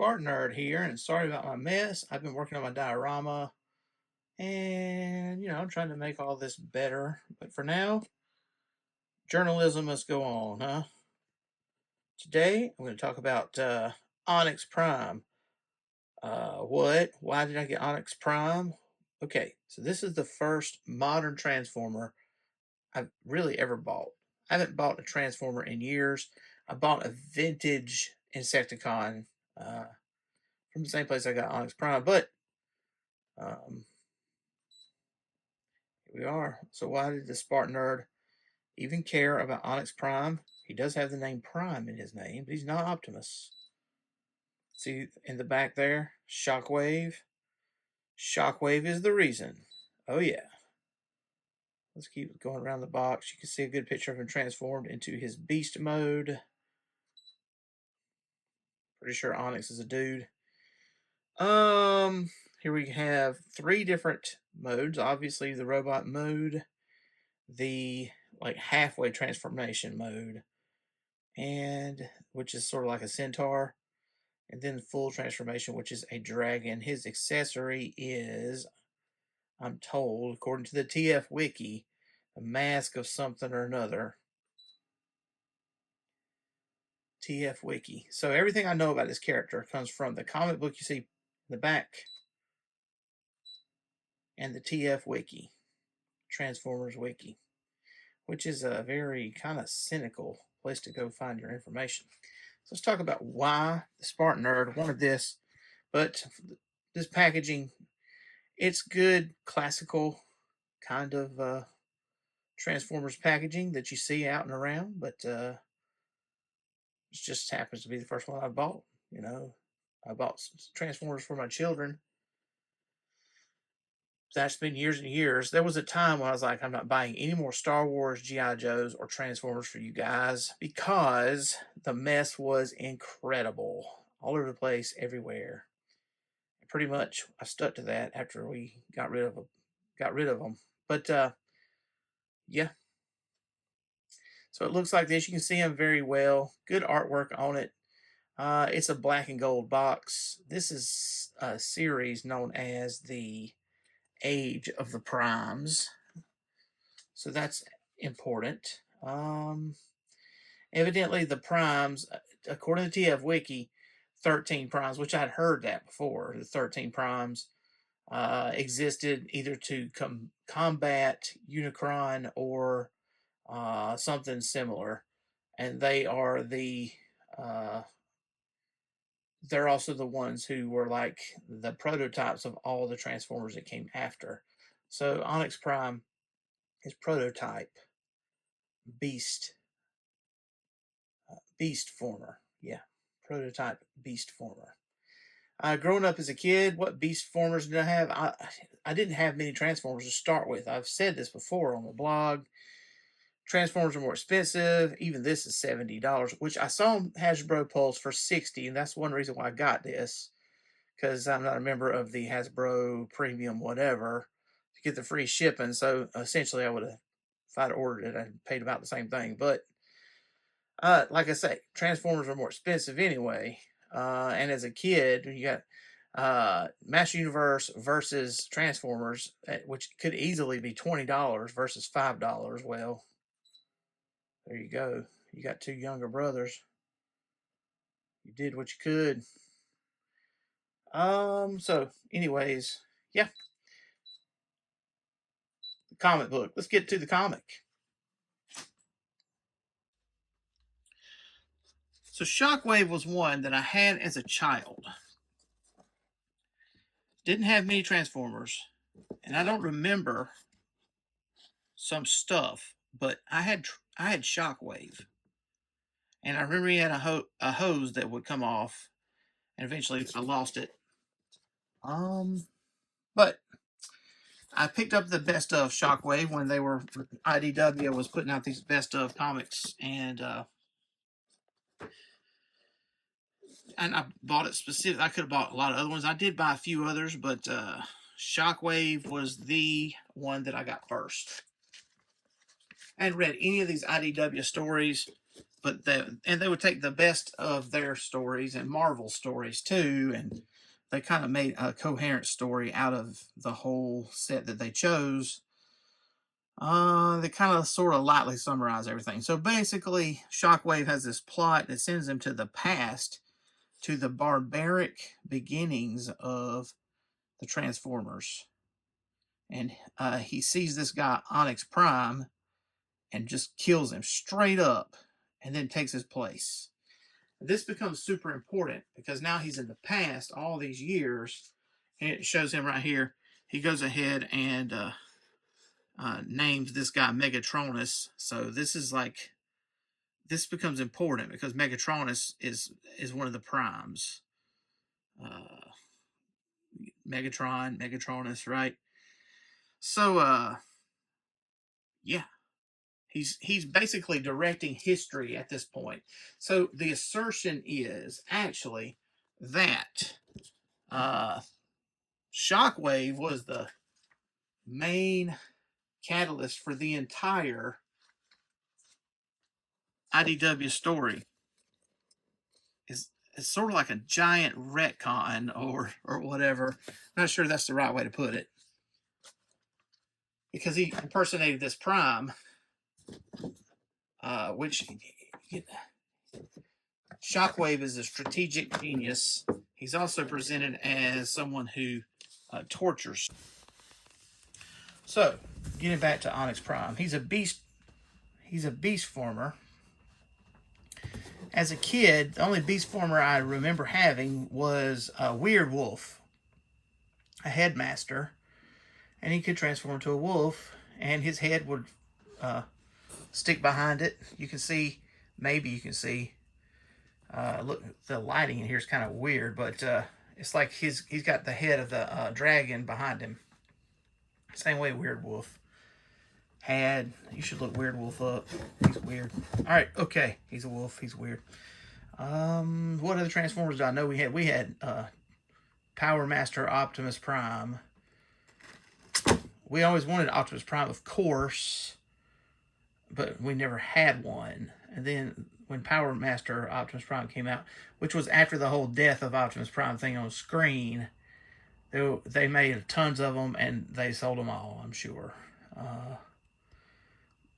SpartanNerd here, and sorry about my mess. I've been working on my diorama, and I'm trying to make all this better. But for now, journalism must go on, huh? Today, I'm going to talk about Onyx Prime. What? Why did I get Onyx Prime? Okay, so this is the first modern Transformer I've really ever bought. I haven't bought a Transformer in years. I bought a vintage Insecticon from the same place I got Onyx Prime, but um, here we are. So why did the Spartan Nerd even care about Onyx Prime? He does have the name Prime in his name, but he's not Optimus. See in the back there, Shockwave. Shockwave is the reason. Oh yeah. Let's keep going around the box. You can see a good picture of him transformed into his beast mode. Pretty sure Onyx is a dude. Here we have 3 different modes. Obviously, the robot mode, the like halfway transformation mode, and which is sort of like a centaur, and then full transformation, which is a dragon. His accessory is, I'm told, according to the TF Wiki, a mask of something or another. TF Wiki. So everything I know about this character comes from the comic book you see in the back and the TF Wiki, Transformers Wiki, which is a very kind of cynical place to go find your information. So let's talk about why the Spartan Nerd wanted this. But this packaging, it's good, classical kind of Transformers packaging that you see out and around. But it just happens to be the first one I bought. I bought Transformers for my children. That's been years and years. There was a time when I was like, I'm not buying any more Star Wars, G.I. Joes, or Transformers for you guys because the mess was incredible. All over the place, everywhere. And pretty much, I stuck to that after we got rid of them. But yeah. So it looks like this. You can see them very well. Good artwork on it. It's a black and gold box. This is a series known as the Age of the Primes. So that's important. Evidently, the primes, according to TF Wiki, 13 primes, which I'd heard that before. The 13 primes existed either to combat Unicron or something similar, and they are they're also the ones who were like the prototypes of all the Transformers that came after. So Onyx Prime is prototype Beast Former. Yeah, prototype Beast Former. Growing up as a kid, what Beast Formers did I have? I didn't have many Transformers to start with. I've said this before on the blog. Transformers are more expensive. Even this is $70, which I saw Hasbro Pulse for $60, and that's one reason why I got this, because I'm not a member of the Hasbro Premium whatever to get the free shipping. So essentially, I would have, if I'd ordered it, I'd paid about the same thing. But like I say, Transformers are more expensive anyway. And as a kid, you got Master Universe versus Transformers, which could easily be $20 versus $5. Well, there you go. You got 2 younger brothers. You did what you could. So anyways, yeah. The comic book. Let's get to the comic. So Shockwave was one that I had as a child. Didn't have many Transformers, and I don't remember some stuff, but I had Shockwave, and I remember he had a hose that would come off, and eventually I lost it. But I picked up the best of Shockwave when they were IDW was putting out these best of comics, and I bought it specific. I could have bought a lot of other ones. I did buy a few others, but Shockwave was the one that I got first. I hadn't read any of these IDW stories. but they would take the best of their stories and Marvel stories too, and they kind of made a coherent story out of the whole set that they chose. They kind of sort of lightly summarize everything. So basically, Shockwave has this plot that sends him to the past, to the barbaric beginnings of the Transformers. And he sees this guy, Onyx Prime, and just kills him straight up, and then takes his place. This becomes super important because now he's in the past all these years, and it shows him right here. He goes ahead and names this guy Megatronus. So this is like, this becomes important because Megatronus is one of the primes. Uh, Megatronus, right? So yeah, he's basically directing history at this point. So the assertion is actually that Shockwave was the main catalyst for the entire IDW story. It's sort of like a giant retcon or whatever. I'm not sure that's the right way to put it. Because he impersonated this Prime, which Shockwave is a strategic genius. He's also presented as someone who tortures. So, getting back to Onyx Prime, he's a beast. He's a beast former. As a kid, the only beast former I remember having was a Weird Wolf, a headmaster, and he could transform into a wolf, and his head would stick behind it. You can see, maybe you can see. Look, the lighting in here is kind of weird, but it's like he's got the head of the dragon behind him. Same way Weird Wolf had. You should look Weird Wolf up. He's weird. All right, okay. He's a wolf. He's weird. What other Transformers do I know we had? We had Power Master Optimus Prime. We always wanted Optimus Prime, of course, but we never had one. And then when Power Master Optimus Prime came out, which was after the whole death of Optimus Prime thing on screen, they made tons of them and they sold them all, I'm sure.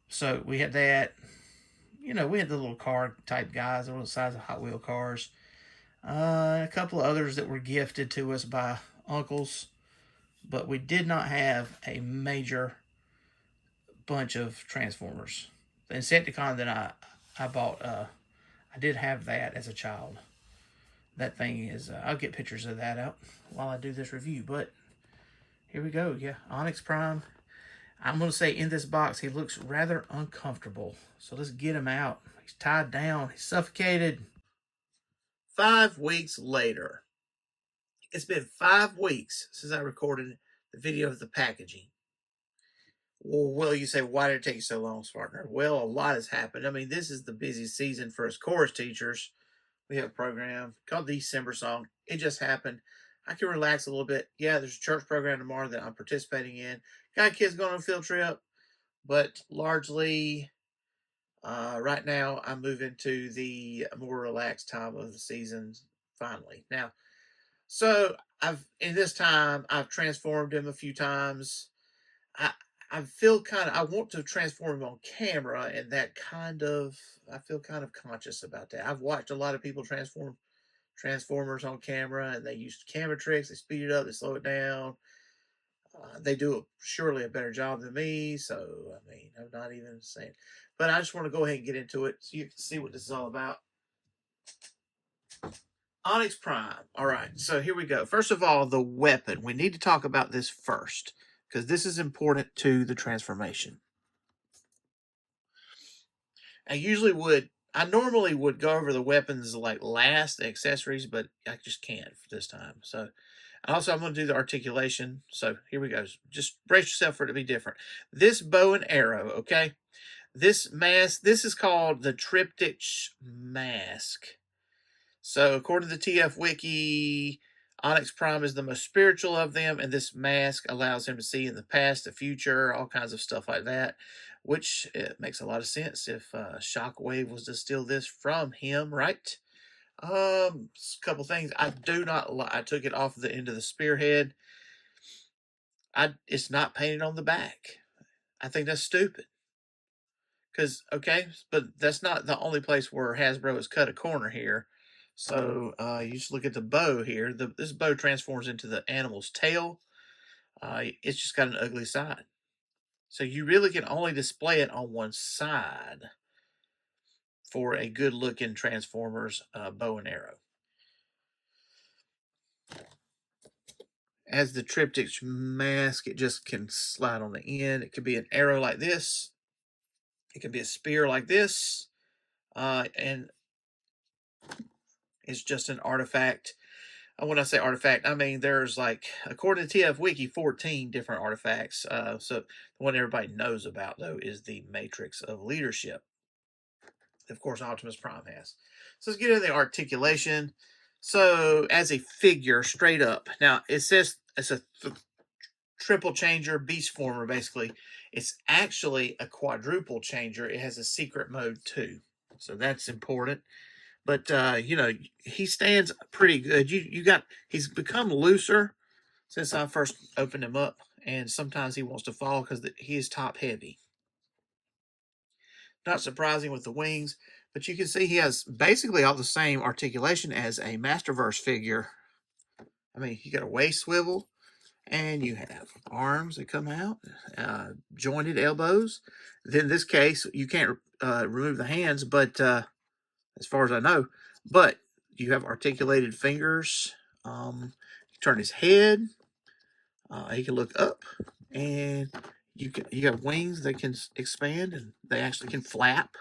So we had that. You know, we had the little car type guys, the little size of Hot Wheel cars. A couple of others that were gifted to us by uncles, but we did not have a major bunch of Transformers. The Insecticon that I bought, I did have that as a child. That thing is, I'll get pictures of that out while I do this review, but here we go. Yeah, Onyx Prime. I'm going to say in this box, he looks rather uncomfortable. So let's get him out. He's tied down. He's suffocated. 5 weeks later. It's been 5 weeks since I recorded the video of the packaging. Well, you say, why did it take so long, SpartanNerd? Well, a lot has happened. I mean, this is the busy season for us chorus teachers. We have a program called the December Song. It just happened. I can relax a little bit. Yeah, there's a church program tomorrow that I'm participating in. Got kids going on a field trip, but largely right now I'm moving to the more relaxed time of the season finally. Now, so in this time I've transformed him a few times. I feel kind of, I want to transform him on camera, and that kind of, I feel kind of conscious about that. I've watched a lot of people transform Transformers on camera, and they use camera tricks. They speed it up, they slow it down. They do surely a better job than me. So, I mean, I'm not even saying. But I just want to go ahead and get into it so you can see what this is all about. Onyx Prime. All right, so here we go. First of all, the weapon. We need to talk about this first because this is important to the transformation. I normally would go over the weapons like last, the accessories, but I just can't for this time. So, also I'm going to do the articulation. So here we go. Just brace yourself for it to be different. This bow and arrow, okay? This mask, this is called the Triptych Mask. So according to the TF Wiki, Onyx Prime is the most spiritual of them, and this mask allows him to see in the past, the future, all kinds of stuff like that. which it makes a lot of sense if Shockwave was to steal this from him, right? A couple things I do not like. I took it off the end of the spearhead. It's not painted on the back. I think that's stupid. Because okay, but that's not the only place where Hasbro has cut a corner here. So you just look at the bow here. This bow transforms into the animal's tail. It's just got an ugly side. So you really can only display it on one side for a good looking Transformers bow and arrow. As the triptych mask, it just can slide on the end. It could be an arrow like this. It could be a spear like this. And it's just an artifact. When I say artifact, I mean there's like, according to TF Wiki, 14 different artifacts. So the one everybody knows about, though, is the Matrix of Leadership. Of course, Optimus Prime has. So let's get into the articulation. So as a figure, straight up. Now, it says it's a triple changer beast former, basically. It's actually a quadruple changer. It has a secret mode, too. So that's important. But you know, he stands pretty good. He's become looser since I first opened him up, and sometimes he wants to fall because he is top heavy. Not surprising with the wings, but you can see he has basically all the same articulation as a Masterverse figure. I mean, you got a waist swivel, and you have arms that come out, jointed elbows. Then in this case, you can't remove the hands, but as far as I know, but you have articulated fingers. You turn his head. He can look up, and you have wings that can expand, and they actually can flap.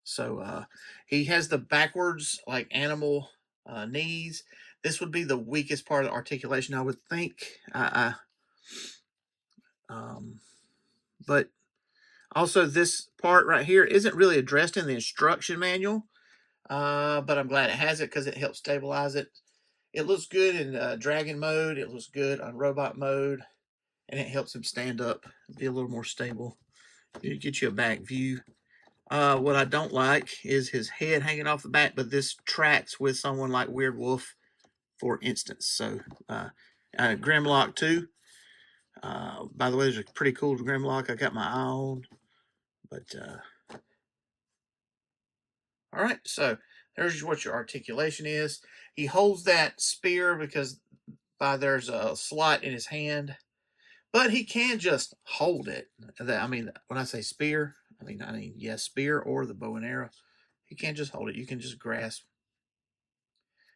So he has the backwards like animal knees. This would be the weakest part of the articulation, I would think. But also this part right here isn't really addressed in the instruction manual. But I'm glad it has it because it helps stabilize it. It looks good in dragon mode. It looks good on robot mode. And it helps him stand up, be a little more stable. It gets you a back view. What I don't like is his head hanging off the back, but this tracks with someone like Weird Wolf, for instance. So, Grimlock too. By the way, there's a pretty cool Grimlock I got my eye on. But, all right, so there's what your articulation is. He holds that spear because there's a slot in his hand, but he can just hold it. I mean, when I say spear, I mean yes, spear or the bow and arrow. He can't just hold it. You can just grasp.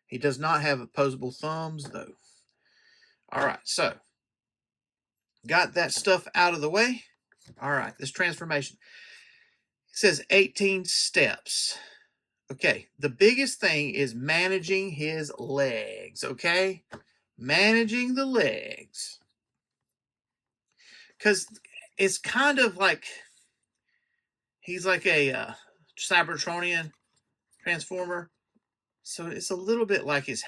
He does not have opposable thumbs, though. All right, so got that stuff out of the way. All right, this transformation. It says 18 steps. Okay, the biggest thing is managing his legs, okay? Managing the legs. Because it's kind of like he's like a Cybertronian transformer. So it's a little bit like his,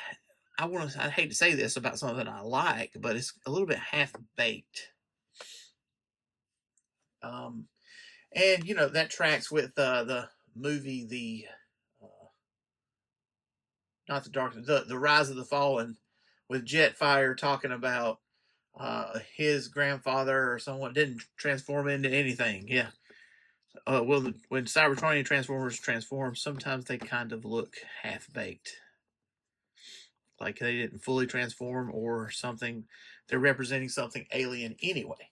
I hate to say this about something I like, but it's a little bit half-baked. And, you know, that tracks with the movie, not the Dark, the Rise of the Fallen, with Jetfire talking about his grandfather or someone didn't transform into anything. Yeah. Well, when Cybertronian Transformers transform, sometimes they kind of look half-baked. Like they didn't fully transform or something. They're representing something alien anyway.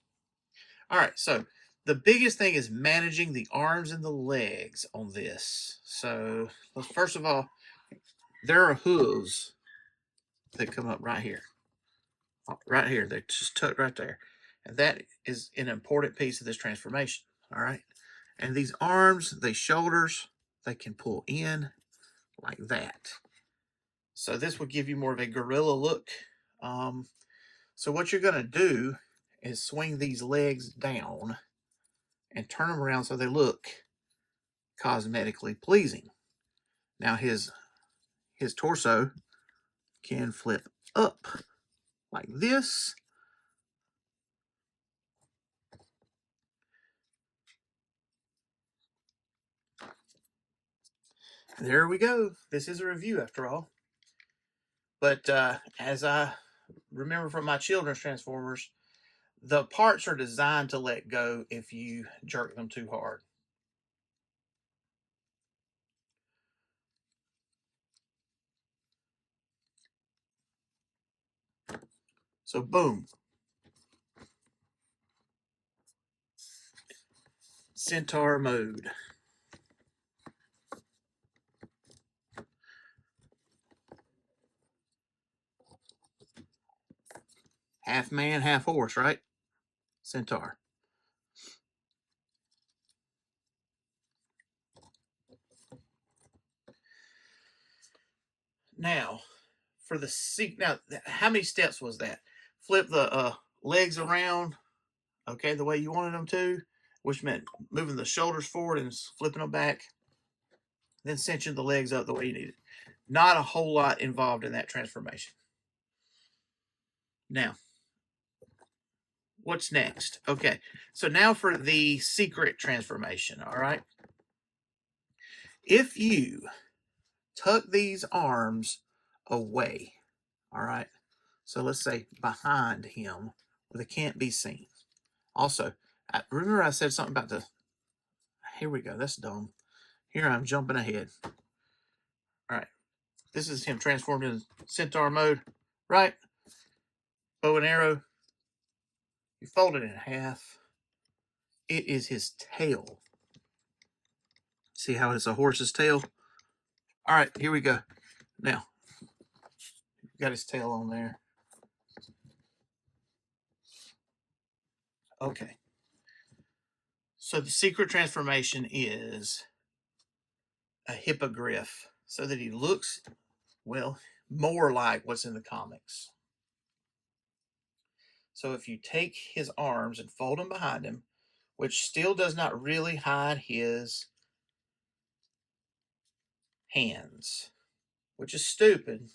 All right, so the biggest thing is managing the arms and the legs on this. So, first of all, there are hooves that come up right here. Right here. They're just tucked right there. And that is an important piece of this transformation. All right. And these arms, these shoulders, they can pull in like that. So this will give you more of a gorilla look. So what you're going to do is swing these legs down and turn them around so they look cosmetically pleasing. Now his torso can flip up like this. there we go. This is a review after all. But as I remember from my children's Transformers, the parts are designed to let go if you jerk them too hard. So boom. Centaur mode. Half man, half horse, right? Centaur. Now, for the seat. Now, how many steps was that? Flip the legs around, okay, the way you wanted them to, which meant moving the shoulders forward and flipping them back, then cinching the legs up the way you need it. Not a whole lot involved in that transformation. Now, what's next? Okay, so now for the secret transformation, all right? If you tuck these arms away, all right? So let's say behind him where they can't be seen. Also, remember I said something about the, here we go, that's dumb. Here I'm jumping ahead. All right, this is him transformed in Centaur mode, right? Bow and arrow. You fold it in half. It is his tail. See how it's a horse's tail? All right, here we go. Now, got his tail on there. Okay. So the secret transformation is a hippogriff so that he looks, well, more like what's in the comics. So if you take his arms and fold them behind him, which still does not really hide his hands, which is stupid,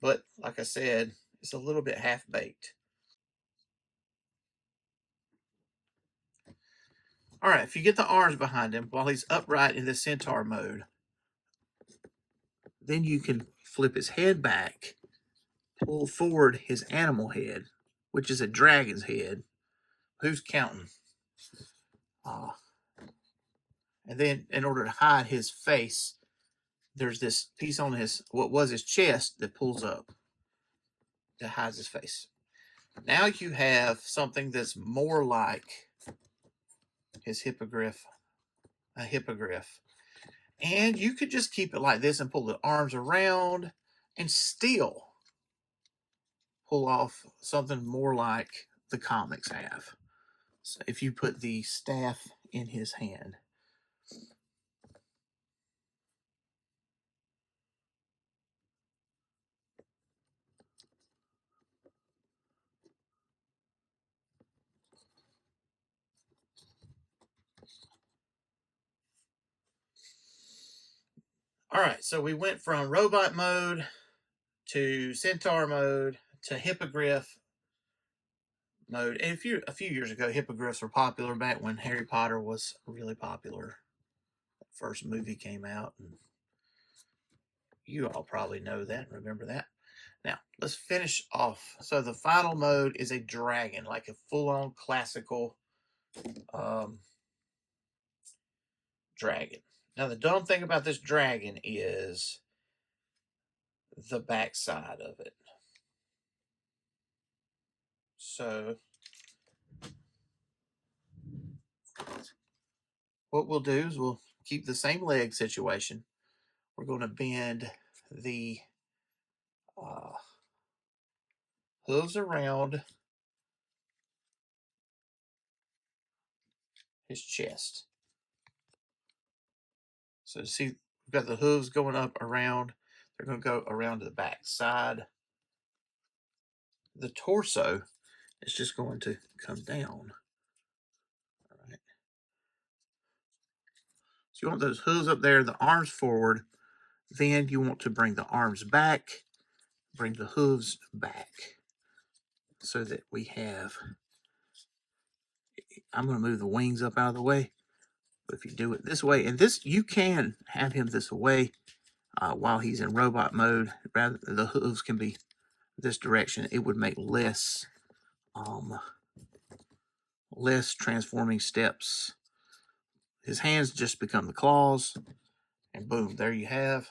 but like I said, it's a little bit half-baked. All right, if you get the arms behind him while he's upright in the Centaur mode, then you can flip his head back, pull forward his animal head, which is a dragon's head. Who's counting? And then in order to hide his face, there's this piece on his, what was his chest, that pulls up that hides his face. Now you have something that's more like his hippogriff, a hippogriff. And you could just keep it like this and pull the arms around and still pull off something more like the comics have. So if you put the staff in his hand. All right, so we went from robot mode to Centaur mode to hippogriff mode. And a few years ago, hippogriffs were popular back when Harry Potter was really popular. The first movie came out, and you all probably know that and remember that. Now, let's finish off. So the final mode is a dragon, like a full-on classical dragon. Now, the dumb thing about this dragon is the backside of it. So what we'll do is we'll keep the same leg situation. We're going to bend the hooves around his chest. So see, we've got the hooves going up around. They're going to go around to the back side. The torso is just going to come down. All right. So you want those hooves up there, the arms forward. Then you want to bring the arms back, bring the hooves back, so that we have, I'm going to move the wings up out of the way. But if you do it this way, and this, you can have him this way while he's in robot mode. Rather, the hooves can be this direction. It would make less transforming steps. His hands just become the claws, and boom, there you have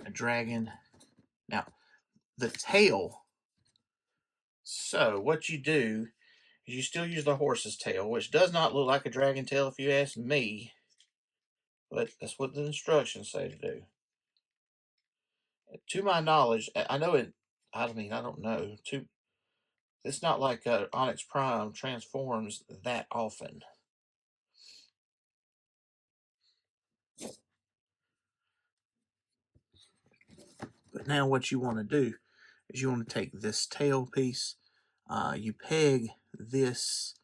a dragon. Now, the tail. So what you do is you still use the horse's tail, which does not look like a dragon tail if you ask me, but that's what the instructions say to do. To my knowledge, I know it. I mean, I don't know. It's not like Onyx Prime transforms that often. But now what you want to do is you want to take this tail piece, you peg this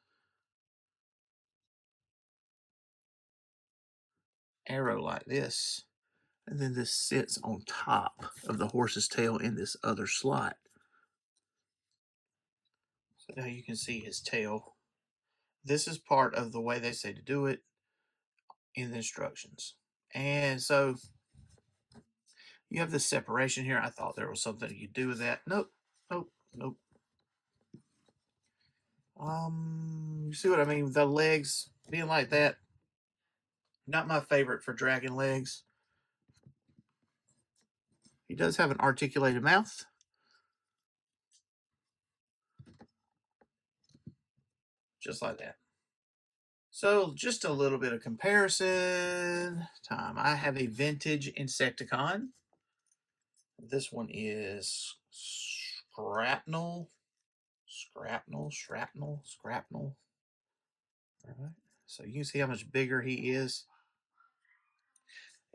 arrow like this, and then this sits on top of the horse's tail in this other slot. So now you can see his tail. This is part of the way they say to do it in the instructions. And so you have this separation here. I thought there was something you could do with that. Nope, nope, nope. You see what I mean? The legs being like that, not my favorite for dragon legs. He does have an articulated mouth. Just like that. So just a little bit of comparison time. I have a vintage Insecticon. This one is Scrapnel. Scrapnel. All right. So you can see how much bigger he is.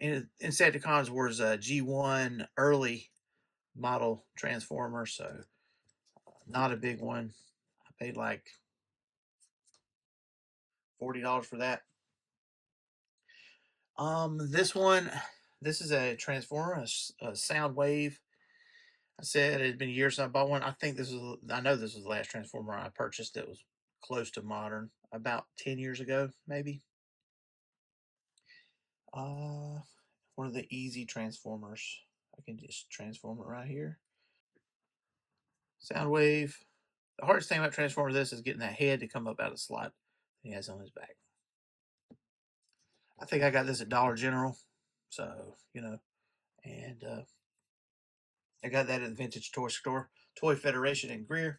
And Insecticons was a G1 early model transformer, so not a big one. I paid like $40 for that. This is a transformer, a Soundwave. I said it had been years since I bought one. I know this was the last transformer I purchased that was close to modern, about 10 years ago, maybe. One of the easy transformers. I can just transform it right here. Soundwave. The hardest thing about transforming this is getting that head to come up out of the slot he has on his back. I think I got this at Dollar General, so and I got that at the Vintage Toy Store, Toy Federation in Greer.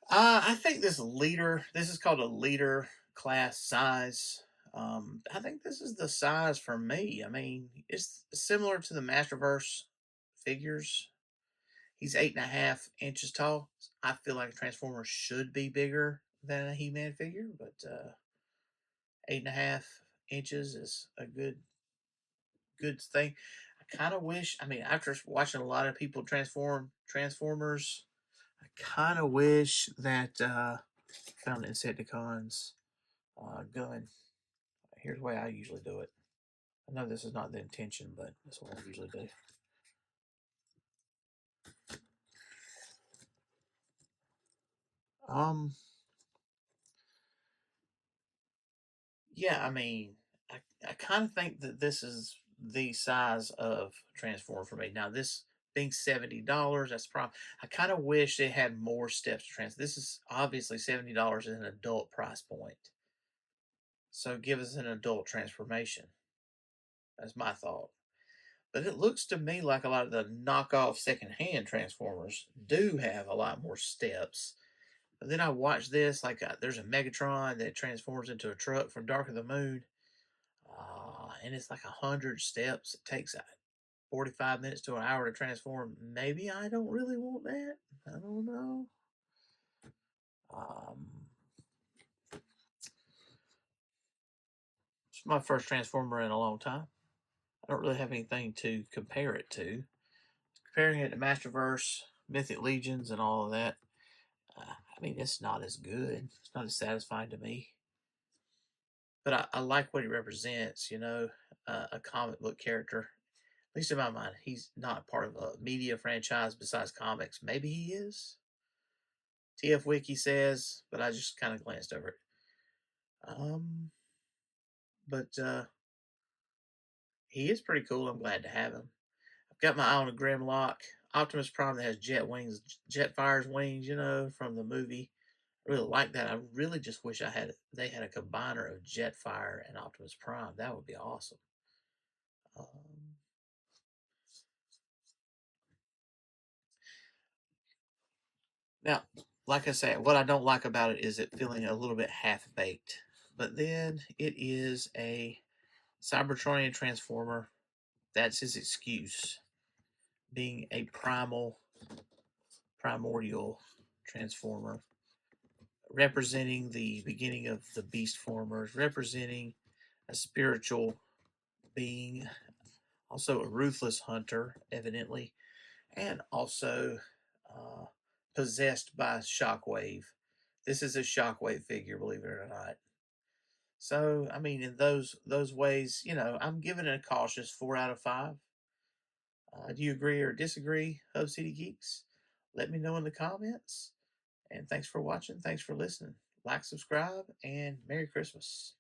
I think this is called a leader class size. I think this is the size for me. I mean, it's similar to the Masterverse figures. He's 8.5 inches tall. I feel like a Transformer should be bigger than a He-Man figure, but 8.5 inches is a good thing. I kind of wish. I mean, after watching a lot of people transform Transformers, I kind of wish that found Insecticons gun. Here's the way I usually do it. I know this is not the intention, but that's what I usually do. Um, yeah, I mean, I kind of think that this is the size of Transform for me. Now, this being $70, that's the problem. I kind of wish they had more steps to transform. This is obviously $70 is an adult price point. So give us an adult transformation. That's my thought. But it looks to me like a lot of the knockoff secondhand Transformers do have a lot more steps. But then I watch this, like there's a Megatron that transforms into a truck from Dark of the Moon. And it's like 100 steps. It takes 45 minutes to an hour to transform. Maybe I don't really want that. I don't know. It's my first Transformer in a long time. I don't really have anything to compare it to. Comparing it to Masterverse, Mythic Legions, and all of that, I mean, it's not as good. It's not as satisfying to me. But I like what he represents, a comic book character. At least in my mind, he's not part of a media franchise besides comics. Maybe he is. TF Wiki says, but I just kind of glanced over it. but he is pretty cool. I'm glad to have him. I've got my eye on a Grimlock Optimus Prime that has jet wings, Jetfire's wings, from the movie. I really like that. I really just wish they had a combiner of Jetfire and Optimus Prime. That would be awesome. Um, Now, like I say, what I don't like about it is it feeling a little bit half baked. But then it is a Cybertronian Transformer. That's his excuse, being a primordial Transformer, representing the beginning of the Beast Formers, representing a spiritual being, also a ruthless hunter, evidently, and also uh, possessed by Shockwave. This is a Shockwave figure, believe it or not. So, I mean, in those ways, I'm giving it a cautious 4 out of 5. Do you agree or disagree, Hub City Geeks? Let me know in the comments. And thanks for watching. Thanks for listening. Like, subscribe, and Merry Christmas.